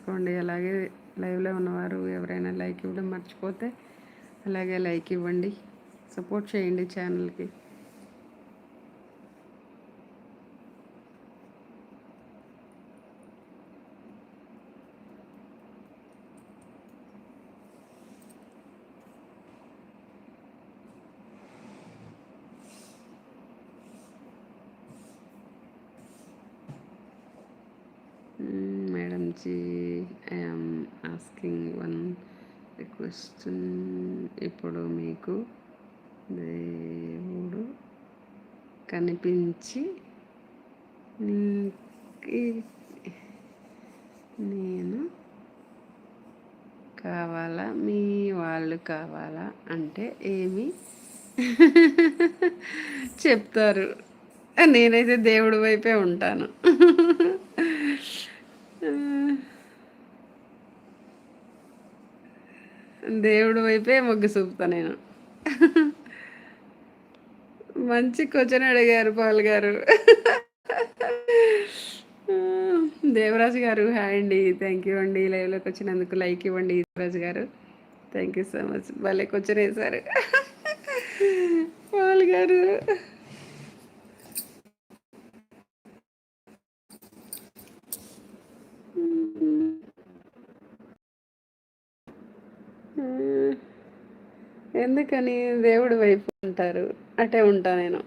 చేసుకోండి. అలాగే లైవ్లో ఉన్నవారు ఎవరైనా లైక్ ఇవ్వడం మర్చిపోతే అలాగే లైక్ ఇవ్వండి, సపోర్ట్ చేయండి ఛానల్కి. Madam ji, I'm asking one request. ఇప్పుడు మీకు దేవుడు కనిపించి నేను కావాలా, మీ వాళ్ళు కావాలా అంటే ఏమి చెప్తారు? నేనైతే దేవుడి వైపే ఉంటాను. దేవుడి వైపే మొగ్గు చూపుతా నేను. మంచి క్వశ్చన్ అడిగారు పాల్ గారు. దేవరాజు గారు హాయ్ అండి, థ్యాంక్ యూ అండి. లైవ్లోకి వచ్చినందుకు లైక్ ఇవ్వండి దేవరాజు గారు. Thank you so much. భలే క్వశ్చన్ వేశారు పాల్ గారు. ఎందుకని దేవుడి వైపు ఉంటారు? అటే ఉంటా నేను.